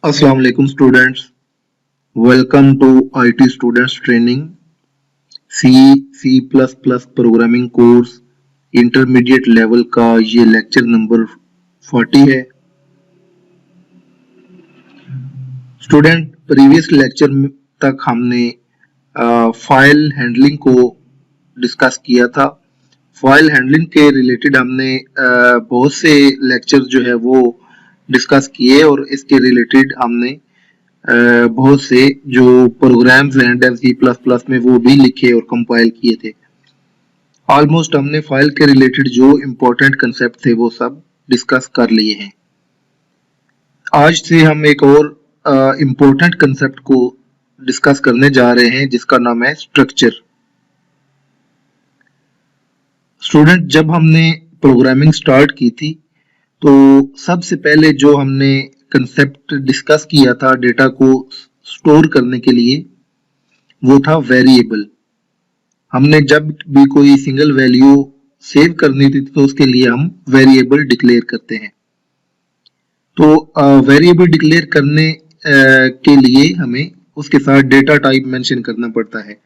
Assalamu alaikum students. Welcome to IT Students Training C++ programming course intermediate level का ये lecture number 40 है। Student, previous lecture तक हमने file handling को discuss किया था। फाइल हैंडलिंग के रिलेटेड हमने बहुत से लेक्चर जो है वो डिस्कस किए और इसके रिलेटेड हमने बहुत से जो प्रोग्राम्स हैं डेव C++ में वो भी लिखे और कंपाइल किए थे। ऑलमोस्ट हमने फाइल के रिलेटेड जो इम्पोर्टेंट कंसेप्ट थे वो सब डिस्कस कर लिए हैं। आज से हम एक और इम्पोर्टेंट कंसेप्ट को डिस्कस करने जा रहे हैं जिसका नाम है स्ट्रक्चर। स्टूडेंट, जब हमने प्रोग्रामिंग स्टार्ट की थी तो सबसे पहले जो हमने कंसेप्ट डिस्कस किया था डेटा को स्टोर करने के लिए वो था वेरिएबल। हमने जब भी कोई सिंगल वैल्यू सेव करनी थी तो उसके लिए हम वेरिएबल डिक्लेयर करते हैं। तो वेरिएबल डिक्लेयर करने के लिए हमें उसके साथ डेटा टाइप मेंशन करना पड़ता है।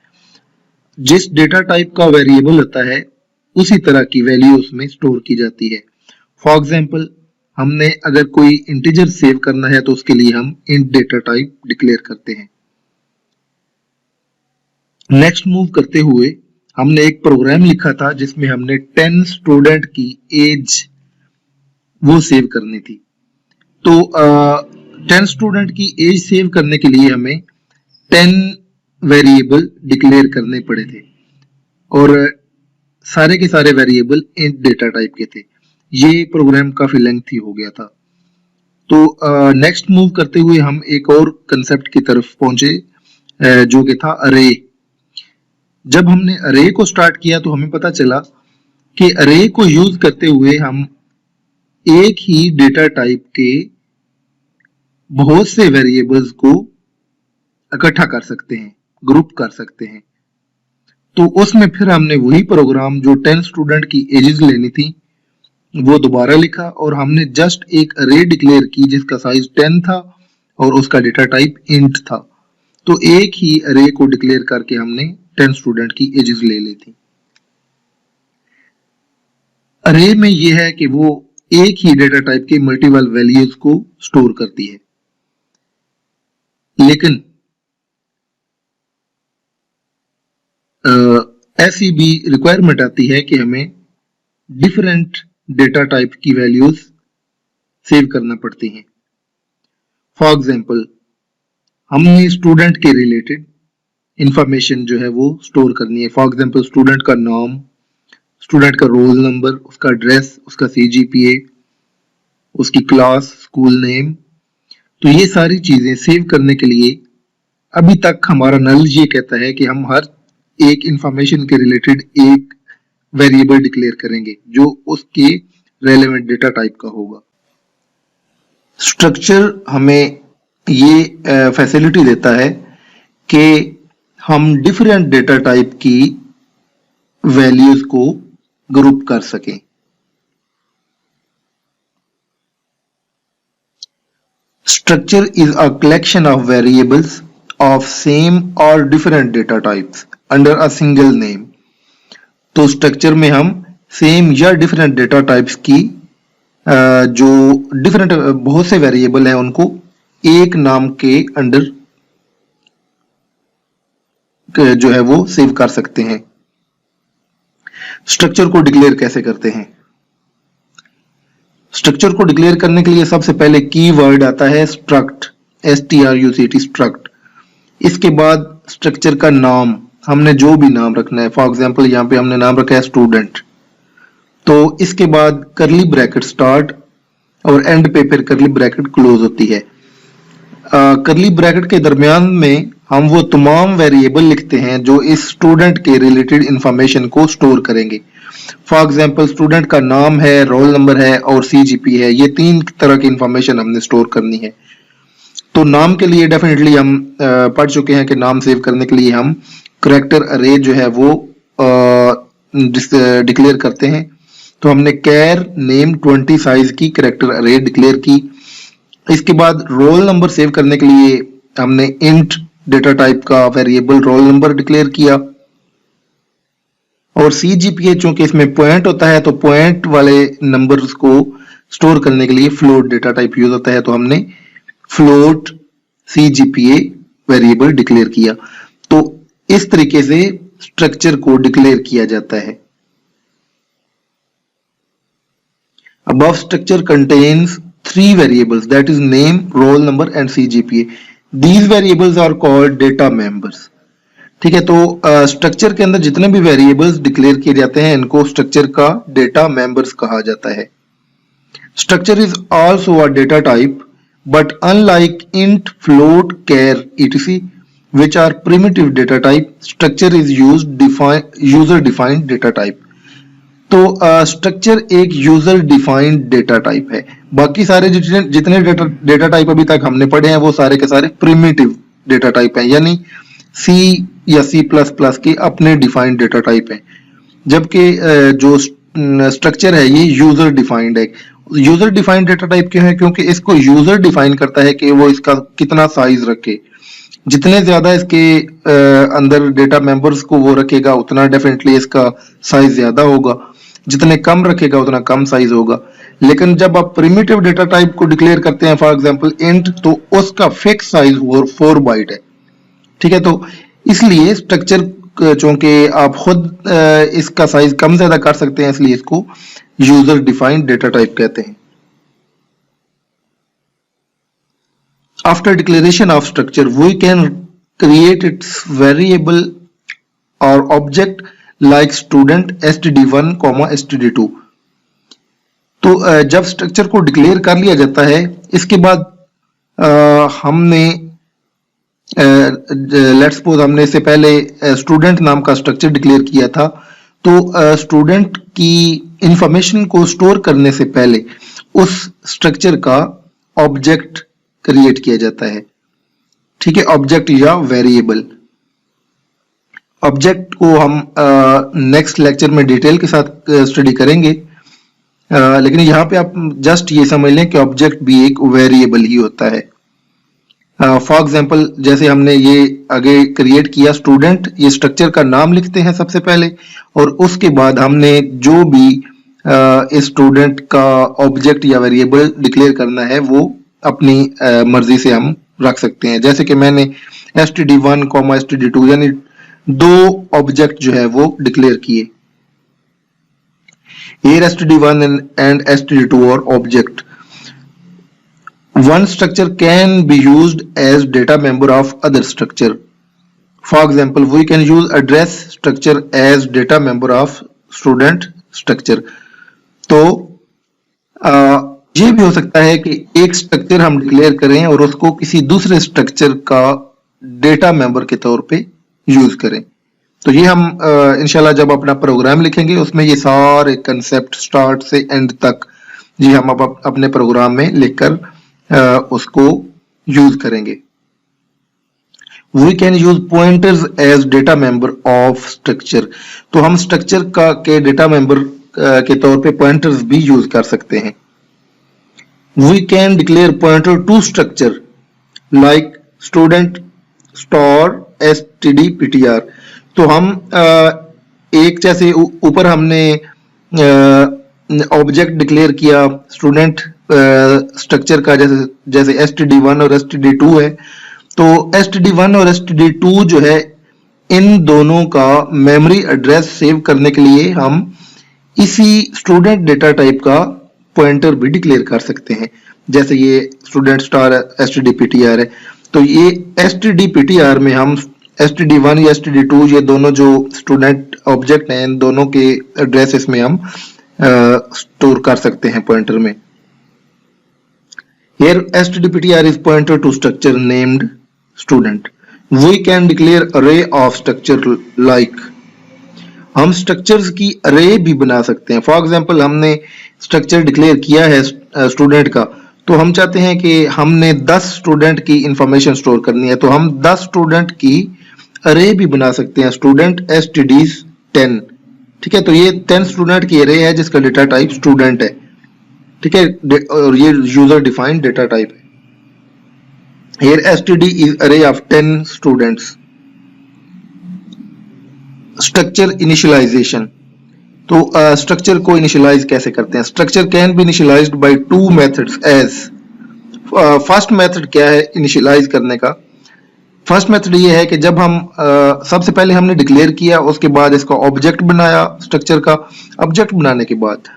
जिस डेटा टाइप का वेरिएबल होता है उसी तरह की वैल्यू उसमें स्टोर की जाती है। फॉर एग्जाम्पल, हमने अगर कोई इंटीजर सेव करना है तो उसके लिए हम इंट डेटा टाइप डिक्लेयर करते हैं। नेक्स्ट मूव करते हुए हमने एक प्रोग्राम लिखा था जिसमें हमने 10 स्टूडेंट की एज वो सेव करनी थी। तो 10 स्टूडेंट की एज सेव करने के लिए हमें 10 वेरिएबल डिक्लेयर करने पड़े थे और सारे के सारे वेरिएबल इंट डेटा टाइप के थे। ये प्रोग्राम काफी लेंथी हो गया था। तो नेक्स्ट मूव करते हुए हम एक और कंसेप्ट की तरफ पहुंचे जो कि था अरे। जब हमने अरे को स्टार्ट किया तो हमें पता चला कि अरे को यूज करते हुए हम एक ही डेटा टाइप के बहुत से वेरिएबल्स को इकट्ठा कर सकते हैं, ग्रुप कर सकते हैं। तो उसमें फिर हमने वही प्रोग्राम जो 10 स्टूडेंट की एजेस लेनी थी वो दोबारा लिखा और हमने जस्ट एक अरे डिक्लेयर की जिसका साइज 10 था और उसका डेटा टाइप इंट था। तो एक ही अरे को डिक्लेयर करके हमने 10 स्टूडेंट की एजेस ले ली थी। अरे में यह है कि वो एक ही डेटा टाइप के मल्टीपल वैल्यूज को स्टोर करती है, लेकिन ऐसी भी रिक्वायरमेंट आती है कि हमें डिफरेंट डेटा टाइप की वैल्यूज सेव करना पड़ती हैं। फॉर एग्जाम्पल, हमने स्टूडेंट के रिलेटेड इंफॉर्मेशन जो है वो स्टोर करनी है। फॉर एग्जाम्पल, स्टूडेंट का नाम, स्टूडेंट का रोल नंबर, उसका एड्रेस, उसका CGPA, उसकी क्लास, स्कूल नेम। तो ये सारी चीजें सेव करने के लिए अभी तक हमारा नल ये कहता है कि हम हर एक इंफॉर्मेशन के रिलेटेड एक वेरिएबल डिक्लेयर करेंगे जो उसके रेलेवेंट डेटा टाइप का होगा। स्ट्रक्चर हमें ये फैसिलिटी देता है कि हम डिफरेंट डेटा टाइप की वैल्यूज को ग्रुप कर सकें। Structure is a collection of variables of same or different data types under a single name. तो स्ट्रक्चर में हम सेम या डिफरेंट डेटा टाइप्स की जो डिफरेंट बहुत से वेरिएबल हैं उनको एक नाम के अंडर जो है वो सेव कर सकते हैं। स्ट्रक्चर को डिक्लेयर कैसे करते हैं? स्ट्रक्चर को डिक्लेयर करने के लिए सबसे पहले कीवर्ड आता है स्ट्रक्ट, STRUCT, स्ट्रक्ट। इसके बाद स्ट्रक्चर का नाम, हमने जो भी नाम रखना है। फॉर एग्जांपल, यहाँ पे हमने नाम रखा है स्टूडेंट। तो इसके बाद करली ब्रैकेट स्टार्ट और एंड पे फिर करली ब्रैकेट क्लोज होती है। करली ब्रैकेट के दरमियान में हम वो तमाम वेरिएबल लिखते हैं जो इस स्टूडेंट के रिलेटेड इंफॉर्मेशन को स्टोर करेंगे। फॉर एग्जाम्पल, स्टूडेंट का नाम है, रोल नंबर है और CGPA है। ये 3 तरह की इंफॉर्मेशन हमने स्टोर करनी है। तो नाम के लिए डेफिनेटली हम पढ़ चुके हैं कि नाम सेव करने के लिए हम करैक्टर अरे जो है वो डिक्लेयर करते हैं। तो हमने कैर नेम 20 साइज की करैक्टर अरे डिक्लेयर की। इसके बाद रोल नंबर सेव करने के लिए हमने इंट डेटा टाइप का वेरिएबल रोल नंबर डिक्लेयर किया, और CGPA चूंकि इसमें पॉइंट होता है तो पॉइंट वाले नंबर्स को स्टोर करने के लिए फ्लोट डेटा टाइप यूज होता है, तो हमने फ्लोट CGPA वेरिएबल डिक्लेयर किया। तो इस तरीके से स्ट्रक्चर को डिक्लेयर किया जाता है। Above structure contains three variables, that is name, roll number and CGPA. These variables are called data members. ठीक है, तो स्ट्रक्चर के अंदर जितने भी वेरिएबल्स डिक्लेयर किए जाते हैं इनको स्ट्रक्चर का डेटा मेंबर्स कहा जाता है। Structure is also a data type, but unlike int, float, char, etc, which are primitive data type, structure is user defined data type. तो स्ट्रक्चर एक यूजर डिफाइंड डेटा टाइप है। बाकी सारे जितने डेटा टाइप अभी तक हमने पढ़े हैं वो सारे के सारे प्रिमिटिव डेटा टाइप हैं, यानी C या C++ के अपने डिफाइंड डेटा टाइप हैं, जबकि जो स्ट्रक्चर है ये यूजर डिफाइंड है। यूजर डिफाइंड डेटा टाइप क्यों है? क्योंकि इसको यूजर डिफाइन करता है कि वो इसका कितना साइज रखे। जितने ज्यादा इसके अंदर डेटा मेंबर्स को वो रखेगा उतना डेफिनेटली इसका साइज ज्यादा होगा, जितने कम रखेगा उतना कम साइज होगा। लेकिन जब आप प्रिमिटिव डेटा टाइप को डिक्लेयर करते हैं, फॉर एग्जांपल इंट, तो उसका फिक्स साइज 4 बाइट है। ठीक है, तो इसलिए स्ट्रक्चर चूंकि आप खुद इसका साइज कम ज्यादा कर सकते हैं, इसलिए इसको यूजर डिफाइंड डेटा टाइप कहते हैं। After declaration of structure, we can create its variable or object like student std1, std2। तो जब स्ट्रक्चर को डिक्लेयर कर लिया जाता है, इसके बाद हमने लेट्स सपोज हमने इससे पहले स्टूडेंट नाम का स्ट्रक्चर डिक्लेयर किया था, तो स्टूडेंट की इंफॉर्मेशन को स्टोर करने से पहले उस स्ट्रक्चर का ऑब्जेक्ट क्रिएट किया जाता है। ठीक है, ऑब्जेक्ट या वेरिएबल। ऑब्जेक्ट को हम नेक्स्ट लेक्चर में डिटेल के साथ स्टडी करेंगे, लेकिन यहाँ पे आप जस्ट ये समझ लें कि ऑब्जेक्ट भी एक वेरिएबल ही होता है। फॉर एग्जांपल जैसे हमने ये आगे क्रिएट किया स्टूडेंट, ये स्ट्रक्चर का नाम लिखते हैं सबसे पहले, और उसके बाद हमने जो भी इस स्टूडेंट का ऑब्जेक्ट या वेरिएबल डिक्लेयर करना है वो अपनी मर्जी से हम रख सकते हैं। जैसे कि मैंने std1, std2 यानी 2 ऑब्जेक्ट जो है वो डिक्लेयर किए। Here std1 and std2 are object. One structure can be used as data member of other structure. For example, we can use address structure as data member of student structure. तो ये भी हो सकता है कि एक structure हम declare करें और उसको किसी दूसरे स्ट्रक्चर का डेटा मेंबर के तौर पे यूज करें। तो ये हम इंशाल्लाह जब अपना प्रोग्राम लिखेंगे उसमें ये सारे कंसेप्ट स्टार्ट से एंड तक जी हम अपने प्रोग्राम में लिखकर उसको यूज करेंगे। We can use pointers as data member of structure. तो हम स्ट्रक्चर के डेटा मेंबर के तौर पे पॉइंटर्स भी यूज कर सकते हैं। We can declare pointer to structure like student star std_ptr। तो हम एक जैसे ऊपर हमने ऑब्जेक्ट डिक्लेयर किया स्टूडेंट स्ट्रक्चर का, जैसे std1 और std2 है, तो std1 और std2 जो है इन दोनों का मेमोरी एड्रेस सेव करने के लिए हम इसी स्टूडेंट डेटा टाइप का पॉइंटर भी डिक्लेयर कर सकते हैं। जैसे ये स्टूडेंट स्टार std_ptr है, तो ये std_ptr में हम std1 या std2 ये दोनों जो स्टूडेंट ऑब्जेक्ट हैं इन दोनों के एड्रेस इसमें हम स्टोर कर सकते हैं पॉइंटर में। Here std_ptr is pointer to structure named student. We can declare array of structure like। हम स्ट्रक्चर्स की अरे भी बना सकते हैं। फॉर एग्जांपल हमने स्ट्रक्चर डिक्लेयर किया है स्टूडेंट का, तो हम चाहते हैं कि हमने 10 स्टूडेंट की इंफॉर्मेशन स्टोर करनी है, तो हम 10 स्टूडेंट की अरे भी बना सकते हैं, स्टूडेंट std10। ठीक है, तो ये 10 स्टूडेंट की अरे है जिसका डेटा टाइप स्टूडेंट है। ठीक है, और ये यूजर डिफाइंड डेटा टाइप है। Here std is array of 10 students. Structure initialization, तो स्ट्रक्चर को इनिशियलाइज कैसे करते हैं? Structure can be initialized by two methods as. First method क्या है इनिशियलाइज करने का? फर्स्ट मेथड ये है कि जब हम सबसे पहले हमने डिक्लेयर किया, उसके बाद इसका ऑब्जेक्ट बनाया। स्ट्रक्चर का ऑब्जेक्ट बनाने के बाद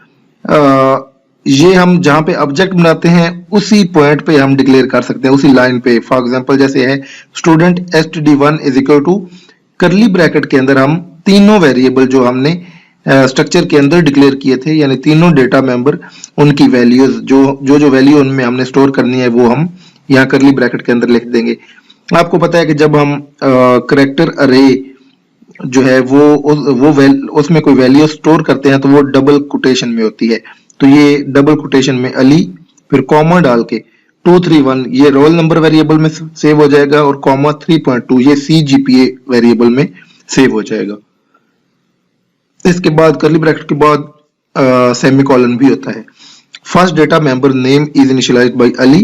ये हम जहां पे ऑब्जेक्ट बनाते हैं उसी पॉइंट पे हम डिक्लेयर कर सकते हैं, उसी लाइन पे। फॉर एग्जांपल जैसे है student std1 is equal to curly bracket के अंदर हम तीनों वेरिएबल जो हमने स्ट्रक्चर के अंदर डिक्लेयर किए थे, यानी तीनों डेटा मेंबर, उनकी वैल्यूज जो वैल्यू उनमें हमने स्टोर करनी है वो हम यहाँ करली ब्रैकेट के अंदर लिख देंगे। आपको पता है कि जब हम करैक्टर अरे जो है उसमें कोई वैल्यू स्टोर करते हैं तो वो डबल कोटेशन में होती है। तो ये डबल कोटेशन में अली, फिर कॉमा डाल के 231 ये रोल नंबर वेरिएबल में सेव हो जाएगा, और कॉमा 3.2 ये CGPA वेरिएबल में सेव हो जाएगा। इसके बाद करली ब्रैकेट के बाद सेमीकोलन भी होता है। First data member name is initialized by Ali,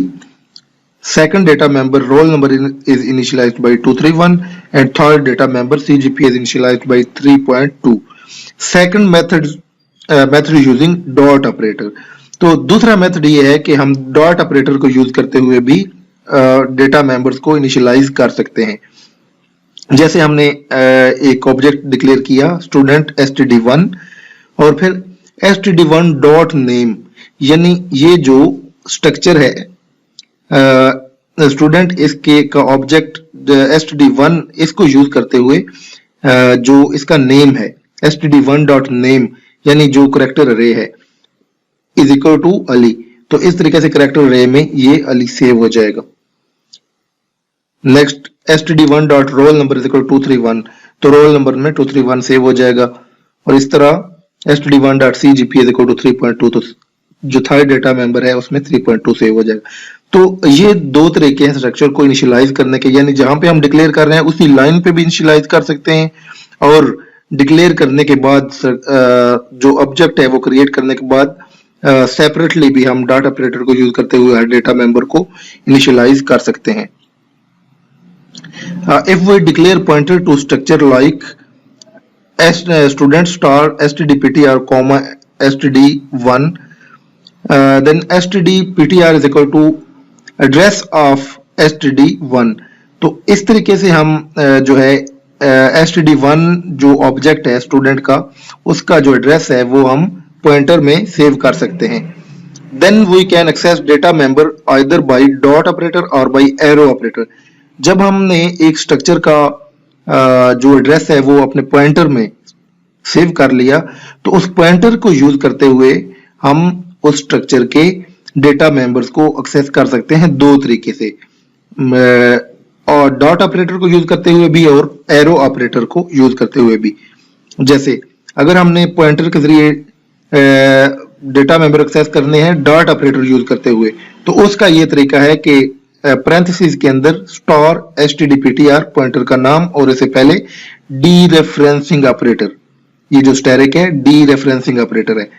second data member roll number is initialized by 231, and third data member CGPA is initialized by 3.2. second method using dot operator। तो दूसरा मेथड ये है कि हम डॉट ऑपरेटर को use करते हुए भी डेटा मेंबर्स को इनिशियलाइज कर सकते हैं। जैसे हमने एक ऑब्जेक्ट डिक्लेयर किया स्टूडेंट std1, और फिर std1 डॉट नेम, यानी ये जो स्ट्रक्चर है स्टूडेंट इसके का ऑब्जेक्ट std1 इसको यूज करते हुए जो इसका नेम है std1 डॉट नेम, यानी जो करैक्टर अरे है, इज इक्वल टू अली। तो इस तरीके से करैक्टर अरे में ये अली सेव हो जाएगा। Next std1 dot roll number is equal to 231, तो रोल नंबर में 231 सेव हो जाएगा। और इस तरह std1 dot CGPA is equal to 3.2, तो जो थर्ड डेटा मेंबर है उसमें 3.2 सेव हो जाएगा। तो ये दो तरीके हैं स्ट्रक्चर को इनिशियलाइज करने के, यानी जहां पे हम डिक्लेयर कर रहे हैं उसी लाइन पे भी इनिशियलाइज कर सकते हैं, और डिक्लेयर करने के बाद जो ऑब्जेक्ट है वो क्रिएट करने के बाद सेपरेटली भी हम डॉट ऑपरेटर को यूज करते हुए हर डेटा मेंबर को इनिशियलाइज कर सकते हैं। If we declare pointer to structure like student star stdptr comma std1, then stdptr is equal to address of std1। तो इस तरीके से हम जो है std1 जो ऑब्जेक्ट है स्टूडेंट का, उसका जो एड्रेस है वो हम पॉइंटर में सेव कर सकते हैं। Then we can access data member either by dot operator और बाय एरो ऑपरेटर। जब हमने एक स्ट्रक्चर का जो एड्रेस है वो अपने पॉइंटर में सेव कर लिया, तो उस पॉइंटर को यूज करते हुए हम उस स्ट्रक्चर के डेटा मेंबर्स को एक्सेस कर सकते हैं दो तरीके से, और डॉट ऑपरेटर को यूज करते हुए भी और एरो ऑपरेटर को यूज करते हुए भी। जैसे अगर हमने पॉइंटर के जरिए डेटा मेंबर एक्सेस करने हैं डॉट ऑपरेटर यूज करते हुए, तो उसका ये तरीका है कि पैरेंथेसिस के अंदर स्टार stdptr पॉइंटर का नाम और इससे पहले डी रेफरेंसिंग ऑपरेटर, ये जो स्टैरिक है डी रेफरेंसिंग ऑपरेटर है,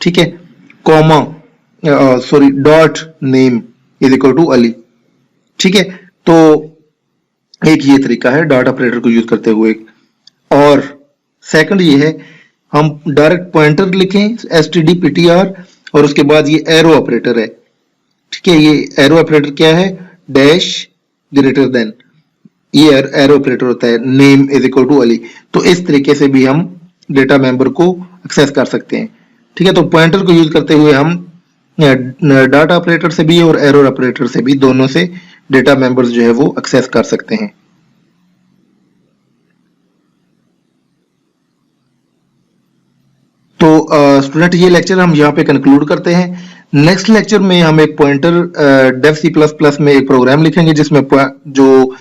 ठीक है, comma dot name is equal to Ali, ठीक है। तो एक ये तरीका है डॉट ऑपरेटर को यूज करते हुए। और सेकंड ये है हम डायरेक्ट पॉइंटर लिखें stdptr और उसके बाद ये एरो ऑपरेटर है, ठीक है। ये एरो ऑपरेटर क्या है, डैश ग्रेटर देन, ये एरो ऑपरेटर होता है name is equal to Ali. तो इस तरीके से भी हम डेटा मेंबर को एक्सेस कर सकते हैं, ठीक है। तो पॉइंटर को यूज करते हुए हम डाटा ऑपरेटर से भी और एरो ऑपरेटर से भी, दोनों से डेटा मेंबर्स जो है वो एक्सेस कर सकते हैं। तो स्टूडेंट ये लेक्चर हम यहाँ पे कंक्लूड करते हैं। नेक्स्ट लेक्चर में हम एक पॉइंटर डेव C++ में एक प्रोग्राम लिखेंगे जिसमें जो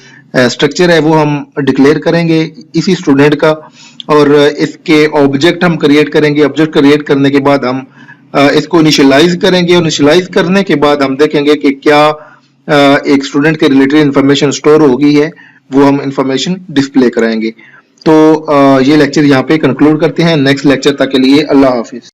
स्ट्रक्चर है वो हम डिक्लेयर करेंगे इसी स्टूडेंट का, और इसके ऑब्जेक्ट हम क्रिएट करेंगे। ऑब्जेक्ट क्रिएट करने के बाद हम इसको इनिशियलाइज करेंगे, और इनिशियलाइज करने के बाद हम देखेंगे कि क्या एक स्टूडेंट के रिलेटेड इंफॉर्मेशन स्टोर हो गई है, वो हम इंफॉर्मेशन डिस्प्ले कराएंगे। तो ये लेक्चर यहाँ पे कंक्लूड करते हैं। नेक्स्ट लेक्चर तक के लिए अल्लाह हाफिज।